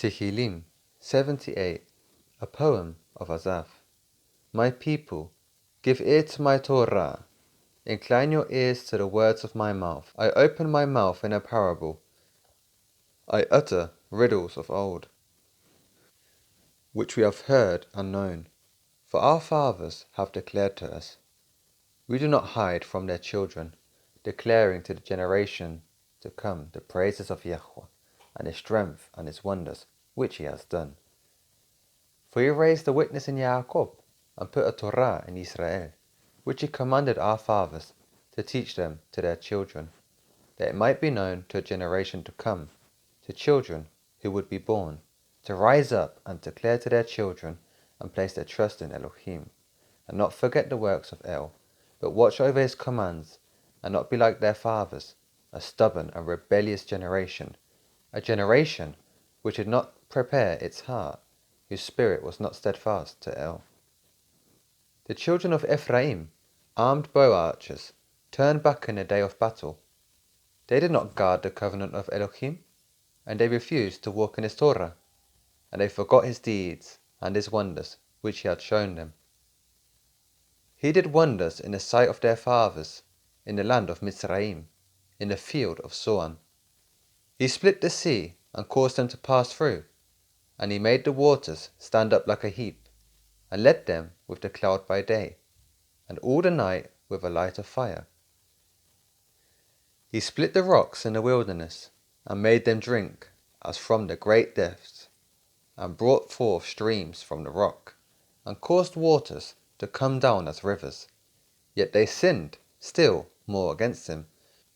Tehillim 78, a poem of Asaph. My people, give ear to my Torah. Incline your ears to the words of my mouth. I open my mouth in a parable. I utter riddles of old, which we have heard and known. For our fathers have declared to us. We do not hide from their children, declaring to the generation to come the praises of YAHUAH, and his strength and his wonders, which he has done. For he raised a witness in Jacob, and put a Torah in Israel, which he commanded our fathers to teach them to their children, that it might be known to a generation to come, to children who would be born, to rise up and declare to their children and place their trust in Elohim, and not forget the works of El, but watch over his commands, and not be like their fathers, a stubborn and rebellious generation, a generation which did not prepare its heart, whose spirit was not steadfast to El. The children of Ephraim, armed bow archers, turned back in the day of battle. They did not guard the covenant of Elohim, and they refused to walk in his Torah, and they forgot his deeds and his wonders which he had shown them. He did wonders in the sight of their fathers, in the land of Mizraim, in the field of Zoan. He split the sea and caused them to pass through, and he made the waters stand up like a heap, and led them with the cloud by day, and all the night with a light of fire. He split the rocks in the wilderness, and made them drink as from the great depths, and brought forth streams from the rock, and caused waters to come down as rivers. Yet they sinned still more against him,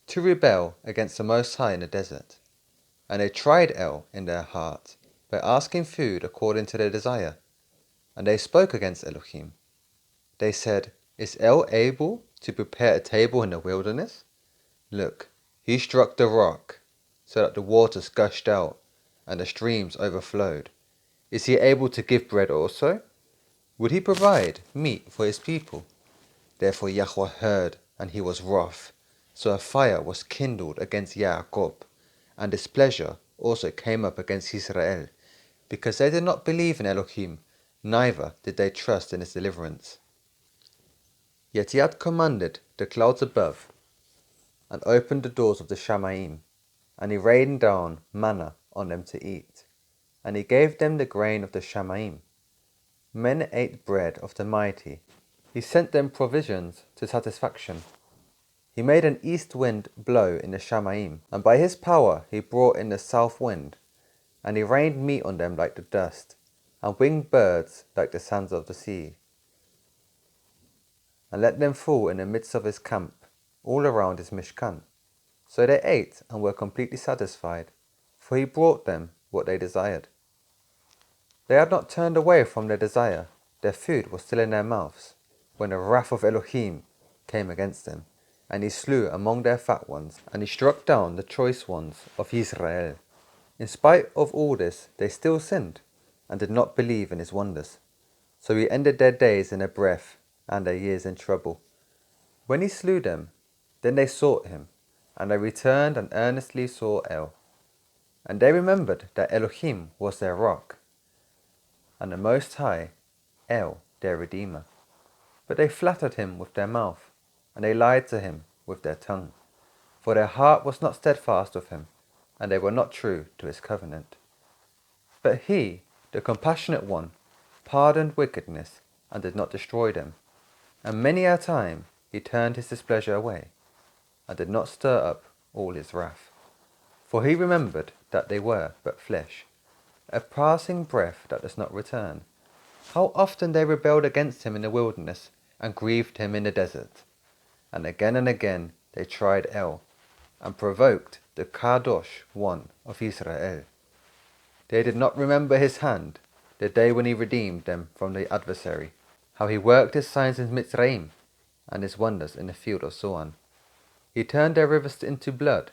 to rebel against the Most High in the desert. And they tried El in their heart, by asking food according to their desire. And they spoke against Elohim. They said, Is El able to prepare a table in the wilderness? Look, he struck the rock, so that the waters gushed out, and the streams overflowed. Is he able to give bread also? Would he provide meat for his people? Therefore YAHUAH heard, and he was wroth. So a fire was kindled against Jacob, and displeasure also came up against Israel, because they did not believe in Elohim, neither did they trust in his deliverance. Yet he had commanded the clouds above, and opened the doors of the Shamaim, and he rained down manna on them to eat, and he gave them the grain of the Shamaim. Men ate bread of the mighty. He sent them provisions to satisfaction. He made an east wind blow in the Shamaim, and by his power he brought in the south wind, and he rained meat on them like the dust, and winged birds like the sands of the sea, and let them fall in the midst of his camp, all around his Mishkan. So they ate and were completely satisfied, for he brought them what they desired. They had not turned away from their desire, their food was still in their mouths, when the wrath of Elohim came against them, and he slew among their fat ones, and he struck down the choice ones of Israel. In spite of all this, they still sinned, and did not believe in his wonders. So he ended their days in a breath, and their years in trouble. When he slew them, then they sought him, and they returned and earnestly sought El. And they remembered that Elohim was their rock, and the Most High, El, their Redeemer. But they flattered him with their mouth, and they lied to him with their tongue. For their heart was not steadfast with him, and they were not true to his covenant. But he, the compassionate one, pardoned wickedness, and did not destroy them. And many a time he turned his displeasure away, and did not stir up all his wrath. For he remembered that they were but flesh, a passing breath that does not return. How often they rebelled against him in the wilderness, and grieved him in the desert. And again they tried El, and provoked the Kadosh one of Israel. They did not remember his hand, the day when he redeemed them from the adversary, how he worked his signs in Mizraim, and his wonders in the field of Zoan. He turned their rivers into blood,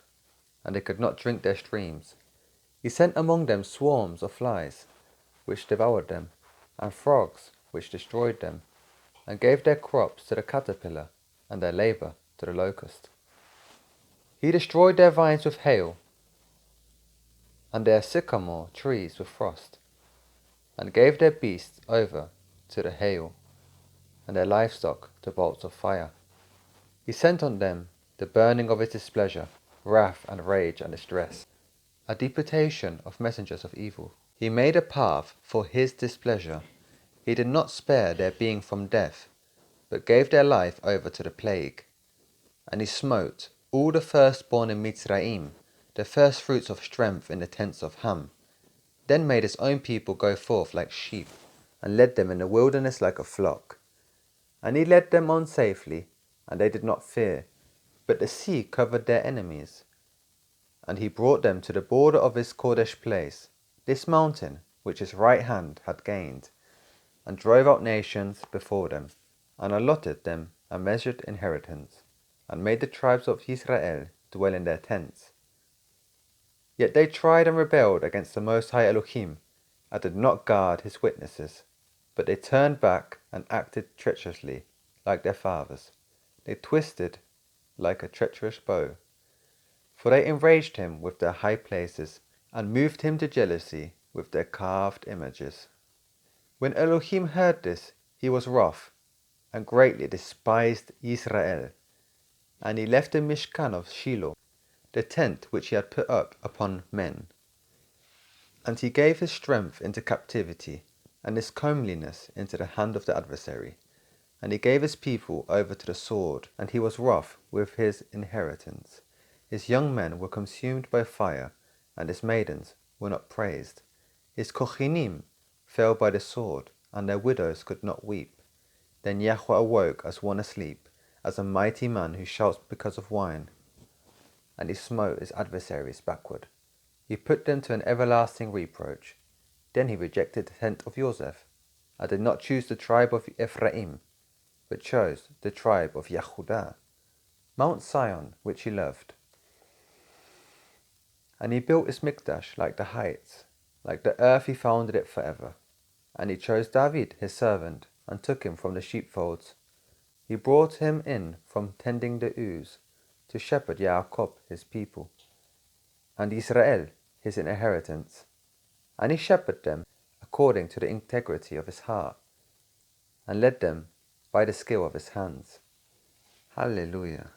and they could not drink their streams. He sent among them swarms of flies, which devoured them, and frogs, which destroyed them, and gave their crops to the caterpillar, and their labour to the locust. He destroyed their vines with hail, and their sycamore trees with frost, and gave their beasts over to the hail, and their livestock to bolts of fire. He sent on them the burning of his displeasure, wrath and rage and distress, a deputation of messengers of evil. He made a path for his displeasure. He did not spare their being from death, but gave their life over to the plague. And he smote all the firstborn in Mitzrayim, the firstfruits of strength in the tents of Ham. Then made his own people go forth like sheep, and led them in the wilderness like a flock. And he led them on safely, and they did not fear, but the sea covered their enemies. And he brought them to the border of his Kodesh place, this mountain which his right hand had gained, and drove out nations before them, and allotted them a measured inheritance, and made the tribes of Israel dwell in their tents. Yet they tried and rebelled against the Most High Elohim, and did not guard his witnesses, but they turned back and acted treacherously like their fathers. They twisted like a treacherous bow. For they enraged him with their high places, and moved him to jealousy with their carved images. When Elohim heard this, he was wroth, and greatly despised Israel. And he left the Mishkan of Shiloh, the tent which he had put up upon men. And he gave his strength into captivity, and his comeliness into the hand of the adversary. And he gave his people over to the sword, and he was wroth with his inheritance. His young men were consumed by fire, and his maidens were not praised. His kochinim fell by the sword, and their widows could not weep. Then YAHUAH awoke as one asleep, as a mighty man who shouts because of wine. And he smote his adversaries backward. He put them to an everlasting reproach. Then he rejected the tent of Joseph, and did not choose the tribe of Ephraim, but chose the tribe of Yehudah, Mount Sion, which he loved. And he built his mikdash like the heights, like the earth he founded it forever. And he chose David his servant, and took him from the sheepfolds. He brought him in from tending the ewes, to shepherd Yaakov his people, and Israel his inheritance. And he shepherded them according to the integrity of his heart, and led them by the skill of his hands. Hallelujah.